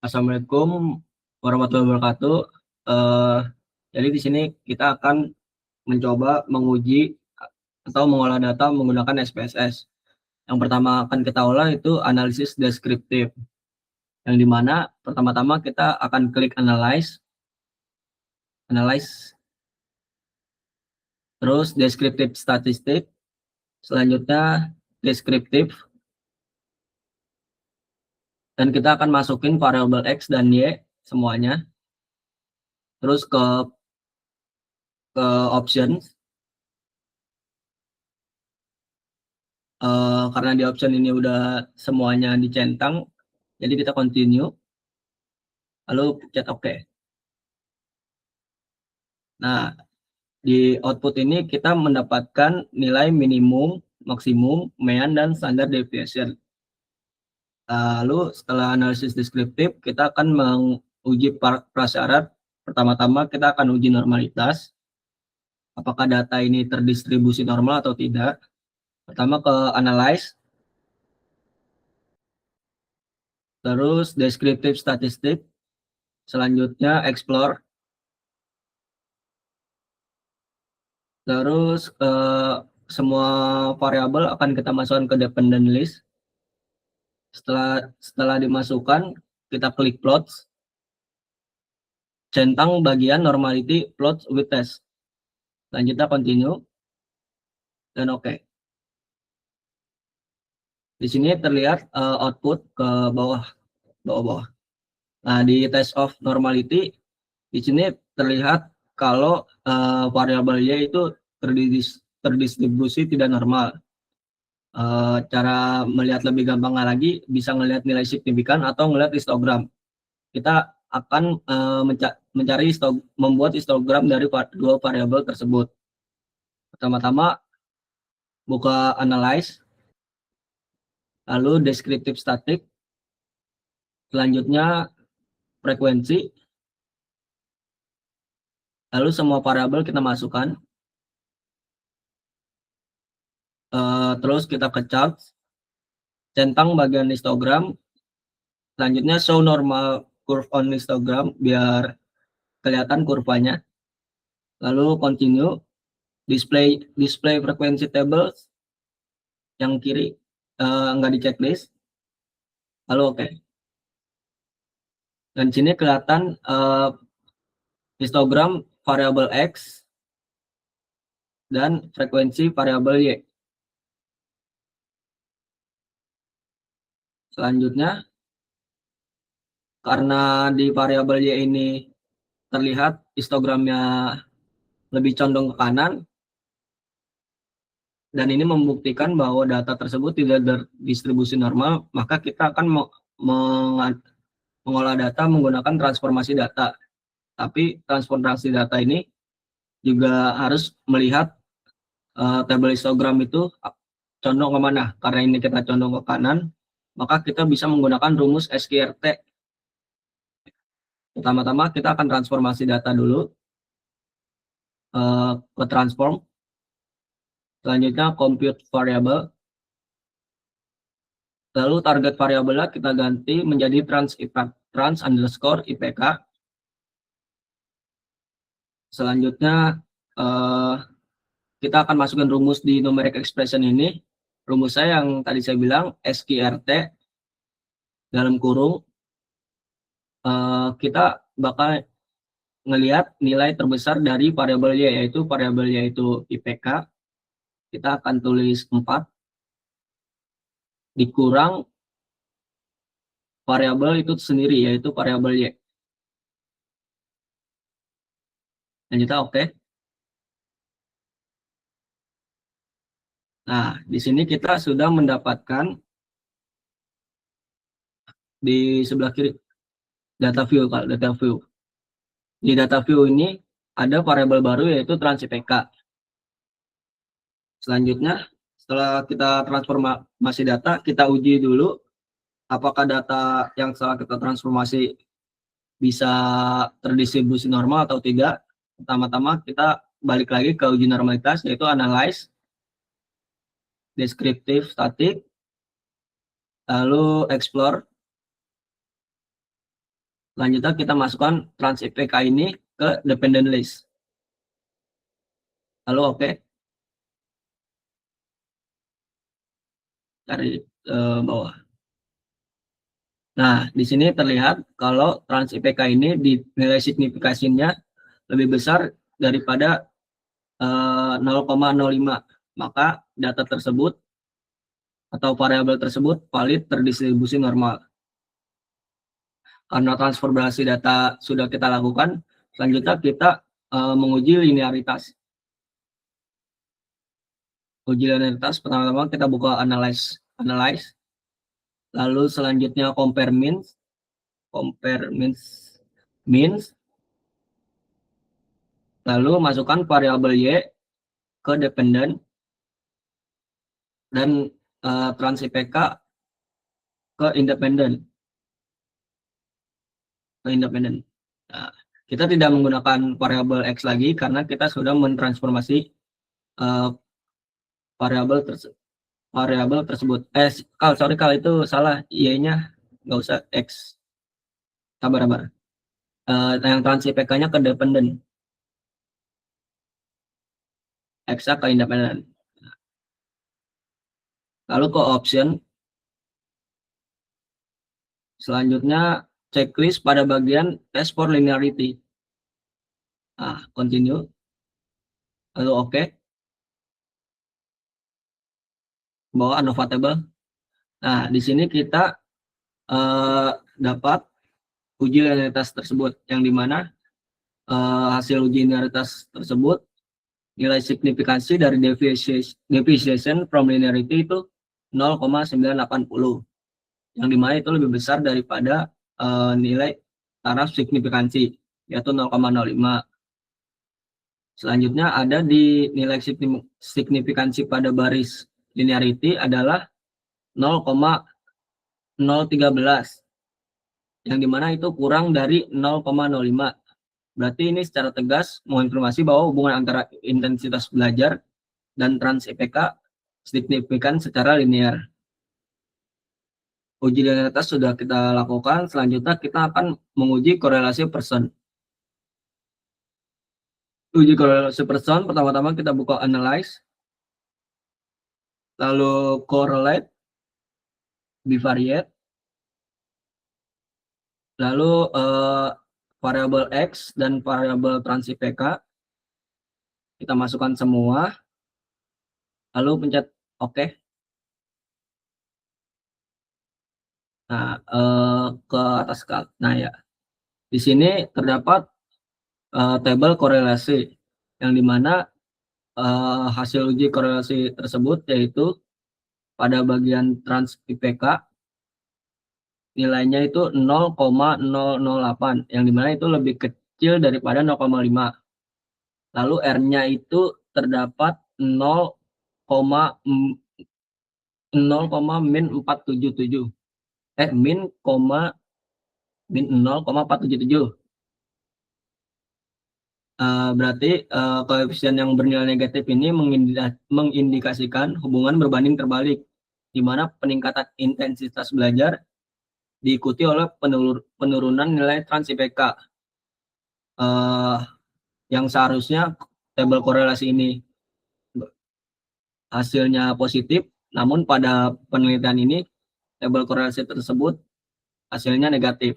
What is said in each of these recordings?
Assalamualaikum warahmatullahi wabarakatuh. Eee, jadi di sini kita akan mencoba menguji atau mengolah data menggunakan SPSS. Yang pertama akan kita olah itu analisis deskriptif, yang di mana pertama-tama kita akan klik analyze, analyze, terus deskriptif statistik, selanjutnya deskriptif, dan kita akan masukin variabel X dan Y semuanya, terus ke options. Karena di option ini udah semuanya dicentang, jadi kita continue, lalu pencet OK. Nah, di output ini kita mendapatkan nilai minimum, maksimum, mean, dan standar deviation. Lalu setelah analisis deskriptif, kita akan menguji prasyarat. Pertama-tama kita akan uji normalitas, apakah data ini terdistribusi normal atau tidak. Pertama ke analyze, terus deskriptif statistik, selanjutnya explore, terus semua variabel akan kita masukkan ke dependent list. Setelah dimasukkan, kita klik plots, centang bagian normality plots with test. Selanjutnya continue dan OK. Di sini terlihat output ke bawah. Nah, di test of normality di sini terlihat kalau variabel Y itu terdistribusi tidak normal. Cara melihat lebih gampang lagi, bisa melihat nilai signifikan atau melihat histogram. Kita akan membuat histogram dari dua variabel tersebut. Pertama-tama buka analyze, lalu deskriptif statik, selanjutnya frekuensi, lalu semua variabel kita masukkan, terus kita ke chart, centang bagian histogram, selanjutnya show normal curve on histogram biar kelihatan kurvanya, lalu continue, display frekuensi tables yang kiri nggak di checklist, lalu OK. Dan di sini kelihatan histogram variabel X dan frekuensi variabel Y. Selanjutnya, karena di variabel Y ini terlihat histogramnya lebih condong ke kanan, dan ini membuktikan bahwa data tersebut tidak terdistribusi normal, maka kita akan mengolah data menggunakan transformasi data. Tapi transformasi data ini juga harus melihat tabel histogram itu condong kemana. Karena ini kita condong ke kanan, maka kita bisa menggunakan rumus SQRT. Pertama-tama kita akan transformasi data dulu ke transform, selanjutnya compute variable, lalu target variabelnya kita ganti menjadi trans underscore IPK. Selanjutnya kita akan masukkan rumus di numeric expression ini. Rumus saya yang tadi saya bilang SQRT dalam kurung, kita bakal ngelihat nilai terbesar dari variabel Y, yaitu variabel Y itu IPK. Kita akan tulis 4 dikurang variabel itu sendiri, yaitu variabel Y. Lanjutnya OK. Nah, di sini kita sudah mendapatkan di sebelah kiri data view. Kalau data view, di data view ini ada variabel baru yaitu trans IPK. Selanjutnya, setelah kita transformasi data, kita uji dulu apakah data yang setelah kita transformasi bisa terdistribusi normal atau tidak. Pertama-tama kita balik lagi ke uji normalitas, yaitu analyze, deskriptif statik, lalu explore, Selanjutnya kita masukkan trans IPK ini ke dependent list. Lalu oke. Dari bawah. Nah, di sini terlihat kalau trans IPK ini di nilai signifikasinya lebih besar daripada 0,05. Maka data tersebut atau variabel tersebut valid terdistribusi normal. Karena transformasi data sudah kita lakukan, selanjutnya kita menguji linearitas. Uji linearitas pertama-tama kita buka analyze, lalu selanjutnya compare means, lalu masukkan variabel y ke dependent dan trans IPK ke independent. Nah, kita tidak menggunakan variabel x lagi karena kita sudah mentransformasi variabel tersebut. Kal itu salah, y-nya nggak usah x. Sabar. Yang trans IPK-nya ke dependent, x-nya ke independent. Lalu ke option. Selanjutnya checklist pada bagian test for linearity. Nah, continue. Lalu oke. Bawa ANOVA table. Nah, di sini kita dapat uji linearitas tersebut, yang dimana hasil uji linearitas tersebut nilai signifikansi dari deviation from linearity itu 0,980, yang dimana itu lebih besar daripada nilai taraf signifikansi, yaitu 0,05. Selanjutnya ada di nilai signifikansi pada baris linearity adalah 0,013, yang dimana itu kurang dari 0,05. Berarti ini secara tegas mengonfirmasi bahwa hubungan antara intensitas belajar dan trans IPK signifikan secara linear. Uji linearitas sudah kita lakukan. Selanjutnya kita akan menguji korelasi person. Uji korelasi person, pertama-tama kita buka analyze, lalu correlate, bivariate, lalu variabel X dan variabel trans IPK kita masukkan semua, lalu pencet oke. Nah, ke atas. Nah ya, di sini terdapat tabel korelasi, yang dimana hasil uji korelasi tersebut yaitu pada bagian trans IPK nilainya itu 0,008, yang dimana itu lebih kecil daripada 0,5. Lalu R-nya itu terdapat 0,477. Min 0,477. Berarti koefisien yang bernilai negatif ini mengindikasikan hubungan berbanding terbalik, di mana peningkatan intensitas belajar diikuti oleh penurunan nilai trans IPK. Yang seharusnya tabel korelasi ini hasilnya positif, namun pada penelitian ini tabel korelasi tersebut hasilnya negatif.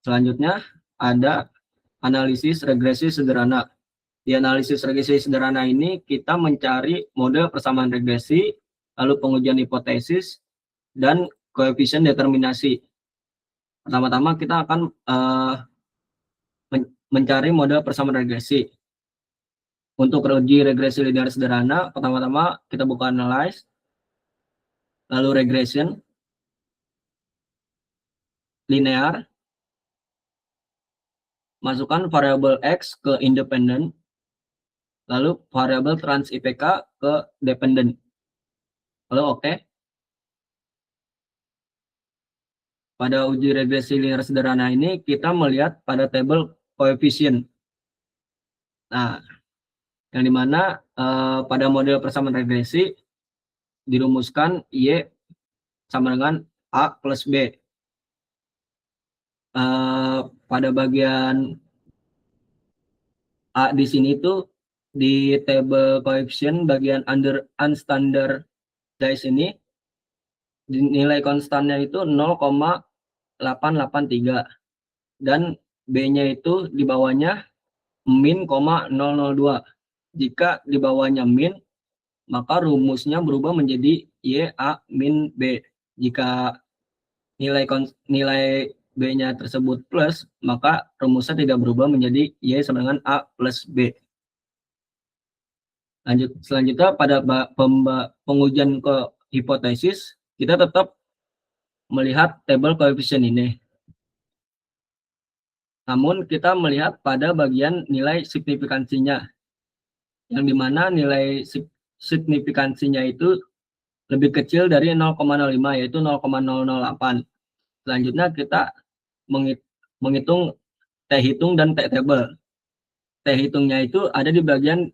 Selanjutnya ada analisis regresi sederhana. Di analisis regresi sederhana ini kita mencari model persamaan regresi, lalu pengujian hipotesis, dan koefisien determinasi. Pertama-tama kita akan mencari model persamaan regresi. Untuk uji regresi linear sederhana, pertama-tama kita buka analyze, lalu regression, linear, masukkan variabel X ke independent, lalu variabel trans IPK ke dependent. Lalu oke. Pada uji regresi linear sederhana ini kita melihat pada tabel koefisien. Nah, yang dimana pada model persamaan regresi dirumuskan Y sama dengan A plus B. pada bagian A di sini tuh di table coefficient bagian unstandardized ini nilai konstannya itu 0,883 dan B-nya itu di bawahnya min, 002. Jika di bawahnya min, maka rumusnya berubah menjadi Y A min B. Jika nilai B-nya tersebut plus, maka rumusnya tidak berubah menjadi Y sama dengan A plus B. Selanjutnya pada pengujian ke hipotesis, kita tetap melihat tabel koefisien ini. Namun kita melihat pada bagian nilai signifikansinya, yang dimana nilai signifikansinya itu lebih kecil dari 0,05, yaitu 0,008. Selanjutnya kita menghitung T-hitung dan T-table. T-hitungnya itu ada di bagian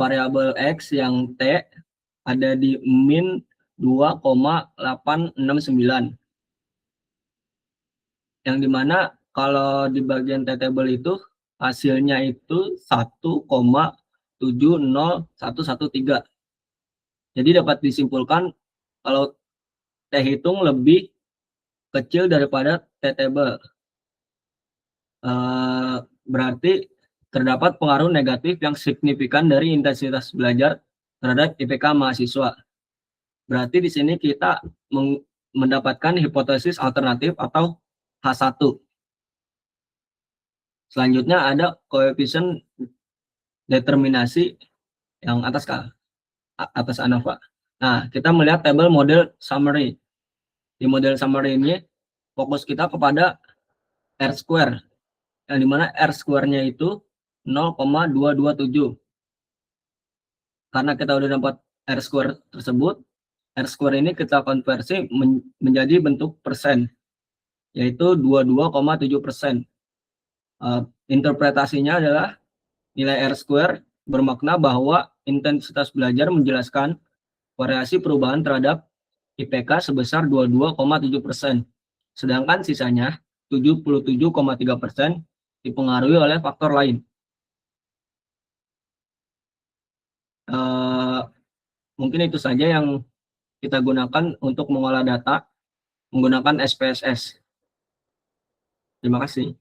variabel X yang T ada di min 2,869. Yang dimana kalau di bagian T-table itu hasilnya itu 1,70113. Jadi dapat disimpulkan kalau T-hitung lebih kecil daripada T-table. Berarti terdapat pengaruh negatif yang signifikan dari intensitas belajar terhadap IPK mahasiswa. Berarti di sini kita mendapatkan hipotesis alternatif atau H1. Selanjutnya ada koefisien determinasi yang atas ANOVA. Nah, kita melihat tabel model summary. Di model summary ini fokus kita kepada R square, yang dimana R square-nya itu 0,227. Karena kita udah dapat R square tersebut, R square ini kita konversi menjadi bentuk persen, yaitu 22,7%. Interpretasinya adalah nilai R square bermakna bahwa intensitas belajar menjelaskan variasi perubahan terhadap IPK sebesar 22,7%. Sedangkan sisanya 77,3% dipengaruhi oleh faktor lain. Mungkin itu saja yang kita gunakan untuk mengolah data menggunakan SPSS. Terima kasih.